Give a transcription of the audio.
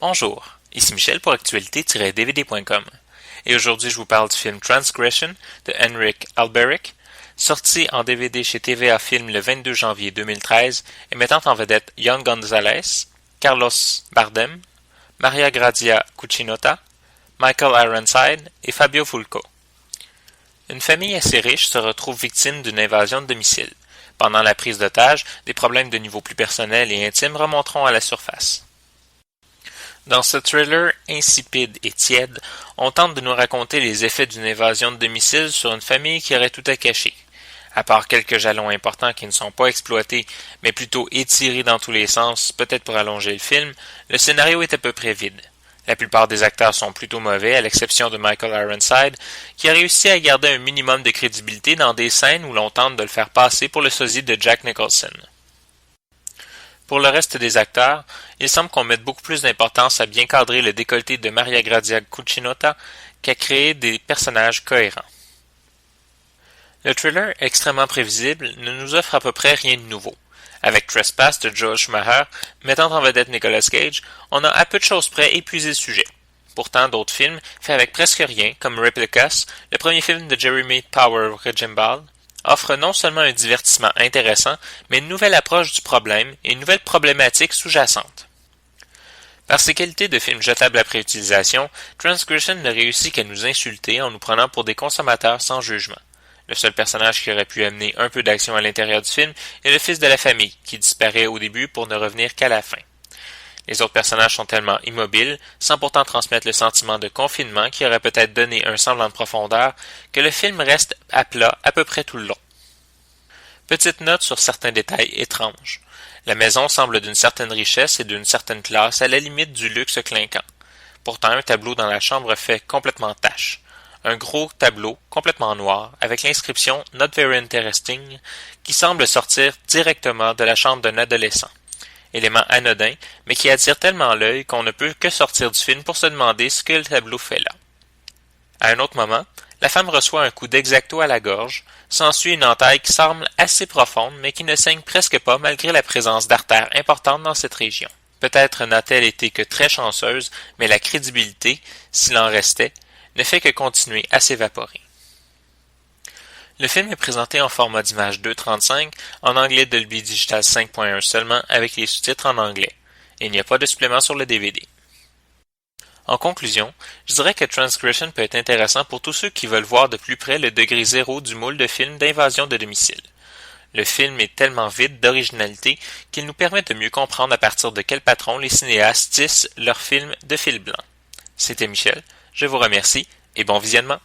Bonjour, ici Michel pour actualité-dvd.com et aujourd'hui je vous parle du film Transgression de Henrik Alberich, sorti en DVD chez TVA Film le 22 janvier 2013 et mettant en vedette Jon Gonzalez, Carlos Bardem, Maria Grazia Cucinotta, Michael Ironside et Fabio Fulco. Une famille assez riche se retrouve victime d'une invasion de domicile. Pendant la prise d'otage, des problèmes de niveau plus personnel et intime remonteront à la surface. Dans ce thriller insipide et tiède, on tente de nous raconter les effets d'une évasion de domicile sur une famille qui aurait tout à cacher. À part quelques jalons importants qui ne sont pas exploités, mais plutôt étirés dans tous les sens, peut-être pour allonger le film, le scénario est à peu près vide. La plupart des acteurs sont plutôt mauvais, à l'exception de Michael Ironside, qui a réussi à garder un minimum de crédibilité dans des scènes où l'on tente de le faire passer pour le sosie de Jack Nicholson. Pour le reste des acteurs, il semble qu'on mette beaucoup plus d'importance à bien cadrer le décolleté de Maria Grazia Cucinotta qu'à créer des personnages cohérents. Le thriller extrêmement prévisible ne nous offre à peu près rien de nouveau. Avec Trespass de Joel Schumacher, mettant en vedette Nicolas Cage, on a à peu de choses près épuisé le sujet. Pourtant, d'autres films, faits avec presque rien, comme Replicas, le premier film de Jeremy Power Regimbald, offre non seulement un divertissement intéressant, mais une nouvelle approche du problème et une nouvelle problématique sous-jacente. Par ses qualités de film jetable après utilisation, Transgression ne réussit qu'à nous insulter en nous prenant pour des consommateurs sans jugement. Le seul personnage qui aurait pu amener un peu d'action à l'intérieur du film est le fils de la famille, qui disparaît au début pour ne revenir qu'à la fin. Les autres personnages sont tellement immobiles, sans pourtant transmettre le sentiment de confinement qui aurait peut-être donné un semblant de profondeur, que le film reste à plat à peu près tout le long. Petite note sur certains détails étranges. La maison semble d'une certaine richesse et d'une certaine classe, à la limite du luxe clinquant. Pourtant, un tableau dans la chambre fait complètement tache. Un gros tableau, complètement noir, avec l'inscription « Not very interesting » qui semble sortir directement de la chambre d'un adolescent. Élément anodin, mais qui attire tellement l'œil qu'on ne peut que sortir du film pour se demander ce que le tableau fait là. À un autre moment, la femme reçoit un coup d'exacto à la gorge, s'ensuit une entaille qui semble assez profonde mais qui ne saigne presque pas malgré la présence d'artères importantes dans cette région. Peut-être n'a-t-elle été que très chanceuse, mais la crédibilité, s'il en restait, ne fait que continuer à s'évaporer. Le film est présenté en format d'image 2.35 en anglais Dolby Digital 5.1 seulement avec les sous-titres en anglais. Et il n'y a pas de supplément sur le DVD. En conclusion, je dirais que Transgression peut être intéressant pour tous ceux qui veulent voir de plus près le degré zéro du moule de film d'invasion de domicile. Le film est tellement vide d'originalité qu'il nous permet de mieux comprendre à partir de quel patron les cinéastes tissent leurs films de fil blanc. C'était Michel, je vous remercie et bon visionnement.